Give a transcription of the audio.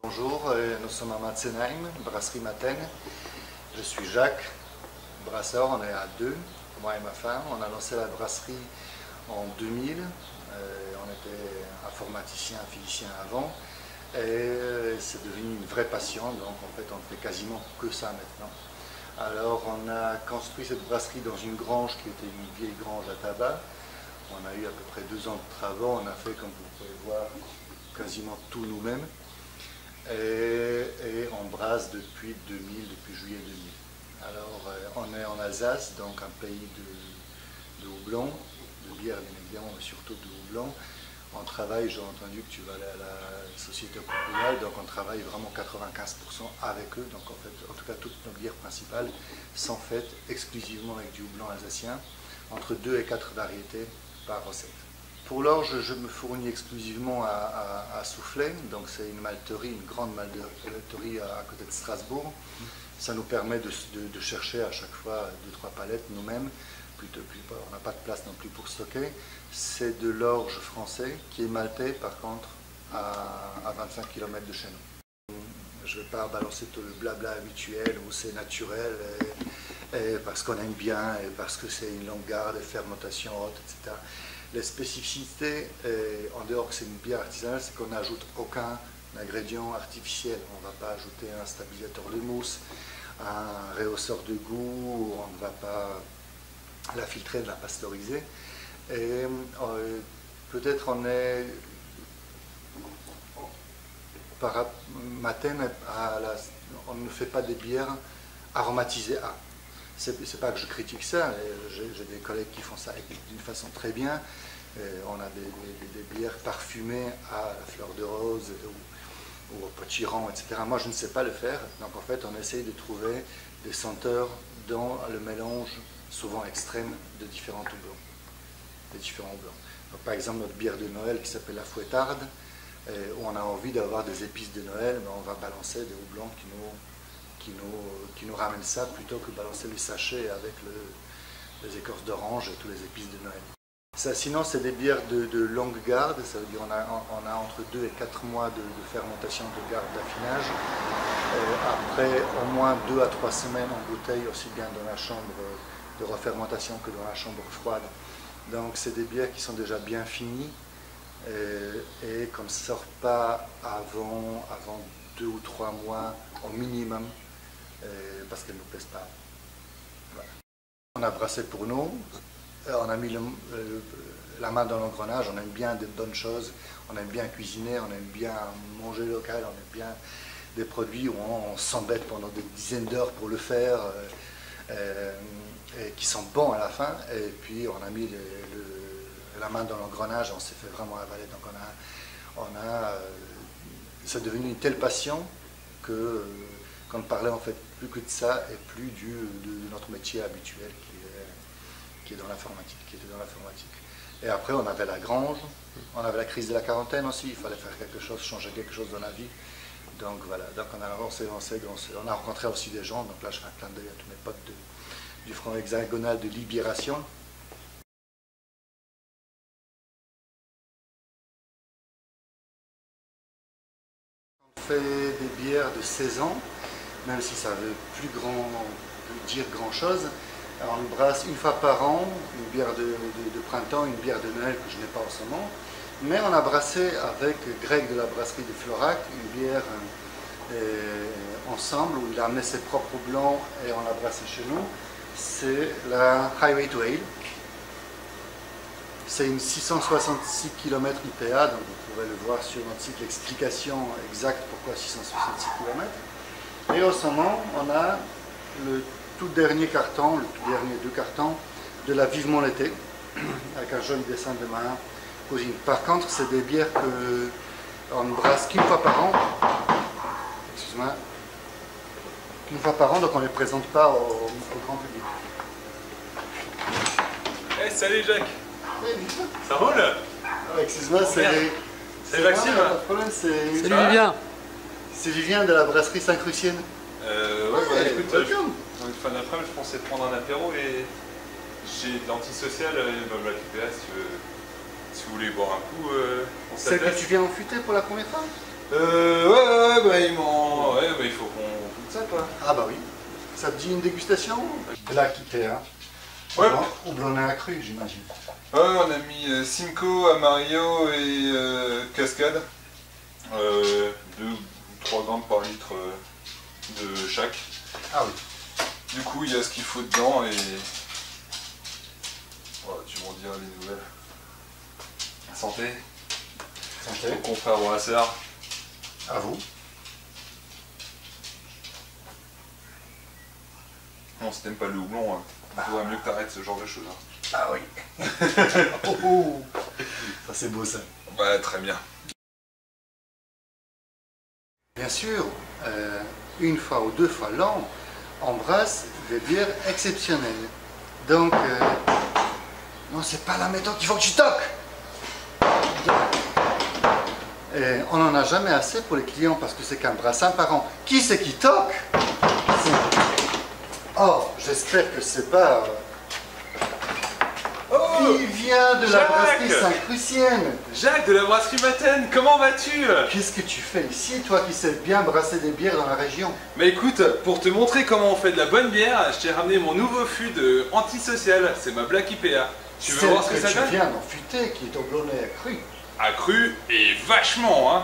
Bonjour, nous sommes à Matzenheim, brasserie Maten. Je suis Jacques, brasseur, on est à deux, moi et ma femme. On a lancé la brasserie en 2000. On était informaticien, physicien avant. Et c'est devenu une vraie passion, donc en fait on ne fait quasiment que ça maintenant. Alors on a construit cette brasserie dans une grange qui était une vieille grange à tabac. On a eu à peu près 2 ans de travaux, on a fait, comme vous pouvez voir, quasiment tout nous-mêmes. Et on brasse depuis 2000, depuis juillet 2000. Alors on est en Alsace, donc un pays de houblon, de bière bien évidemment, mais surtout de houblon. On travaille, j'ai entendu que tu vas aller à la société Courcoural, donc on travaille vraiment 95% avec eux. Donc en fait, en tout cas, toutes nos bières principales sont faites exclusivement avec du houblon alsacien, entre 2 et 4 variétés par recette. Pour l'orge, je me fournis exclusivement à Soufflet, donc c'est une malterie, une grande malterie à côté de Strasbourg. Ça nous permet de chercher à chaque fois 2-3 palettes nous-mêmes. On n'a pas de place non plus pour stocker. C'est de l'orge français qui est maltais par contre à 25 km de chez nous. Je ne vais pas balancer tout le blabla habituel où c'est naturel et parce qu'on aime bien et parce que c'est une longue garde et fermentation haute, etc. Les spécificités, en dehors que c'est une bière artisanale, c'est qu'on n'ajoute aucun ingrédient artificiel. On ne va pas ajouter un stabilisateur de mousse, un réhausseur de goût, on ne va pas la filtrer, de la pasteuriser. Et peut-être par Maten, on ne fait pas des bières aromatisées à. C'est pas que je critique ça, j'ai des collègues qui font ça d'une façon très bien. On a des bières parfumées à la fleur de rose ou au potiron, etc. Moi, je ne sais pas le faire, donc en fait, on essaye de trouver des senteurs dans le mélange souvent extrême de différents houblons. Donc, par exemple, notre bière de Noël qui s'appelle la Fouettarde, où on a envie d'avoir des épices de Noël, mais on va balancer des houblons qui nous ramènent ça plutôt que balancer les sachets avec les écorces d'orange et tous les épices de Noël. Ça, sinon, c'est des bières de longue garde, ça veut dire on a entre 2 et 4 mois de fermentation, de garde, d'affinage. Après au moins 2 à 3 semaines en bouteille, aussi bien dans la chambre de refermentation que dans la chambre froide. Donc c'est des bières qui sont déjà bien finies et qu'on ne sort pas avant 2 ou 3 mois au minimum parce qu'elles ne nous plaisent pas. Voilà. On a brassé pour nous, on a mis la main dans l'engrenage, on aime bien des bonnes choses, on aime bien cuisiner, on aime bien manger local, on aime bien des produits où on s'embête pendant des dizaines d'heures pour le faire. Et qui sont bons à la fin, et puis on a mis la main dans l'engrenage et on s'est fait vraiment avaler. Donc c'est devenu une telle passion qu'on ne parlait en fait plus que de ça et plus de notre métier habituel qui est dans l'informatique, Et après on avait la grange, on avait la crise de la quarantaine aussi, il fallait faire quelque chose, changer quelque chose dans la vie. Donc voilà, donc on a rencontré aussi des gens, donc là je fais un clin d'œil à tous mes potes du front hexagonal de Libération. On fait des bières de saison, même si ça veut plus dire grand chose. Alors on brasse une fois par an, une bière de printemps, une bière de Noël que je n'ai pas en ce moment. Mais on a brassé avec Greg de la brasserie de Florac, une bière ensemble, où il a amené ses propres blancs et on l'a brassé chez nous. C'est la Highway to Ale. C'est une 666 km IPA, donc vous pouvez le voir sur notre site, l'explication exacte pourquoi 666 km. Et en ce moment, on a le tout dernier carton, le tout dernier 2 cartons de la Vivement l'été, avec un joli dessin de ma cousine. Par contre, c'est des bières qu'on ne brasse qu'une fois par an. Excuse-moi. Une fois par an, donc on ne les présente pas au grand public. Hey, salut Jacques. Hey, ça roule? Excuse-moi, c'est Maxime. Pas de problème, c'est Vivien. C'est Vivien de la brasserie Saint-Crucienne. Ouais, écoute, dans une fin d'après-midi, je pensais prendre un apéro et j'ai de l'antisocial, me récupérer si vous voulez boire un coup. Celle que tu viens en futé pour la première fois? Ouais, bah ils m'ont... Ouais, bah il faut qu'on goûte ça, quoi. Ah bah oui. Ça te dit une dégustation? Black IPA. Ouais. Houblonné accru, j'imagine. Ouais, on a mis Simcoe, Amarillo et Cascade. 2 ou 3 grammes par litre de chaque. Ah oui. Du coup, il y a ce qu'il faut dedans et... Voilà, tu m'en diras les nouvelles. Santé. Santé. Au confrère brasseur. À vous. Non, si t'aimes pas le houblon, il faudrait mieux que t'arrêtes ce genre de choses. Ah oui. Oh. Ça c'est beau ça. Ouais, très bien. Bien sûr, une fois ou deux fois l'an, on brasse des bières exceptionnelles. Donc, non, c'est pas la méthode qu'il faut que tu toques. Et on n'en a jamais assez pour les clients parce que c'est qu'un brassin par an. Qui c'est qui toque? Oh, j'espère que c'est pas... Oh, il vient de la Jacques brasserie Sainte-Lucienne. Jacques de la brasserie Matène, comment vas-tu? Qu'est-ce que tu fais ici, toi qui sais bien brasser des bières dans la région? Bah écoute, pour te montrer comment on fait de la bonne bière, je t'ai ramené mon nouveau fût de antisocial, c'est ma Black IPA. Tu veux voir ce que ça donne? Tu viens d'en futer, qui est houblonné accru. Accru et vachement, hein.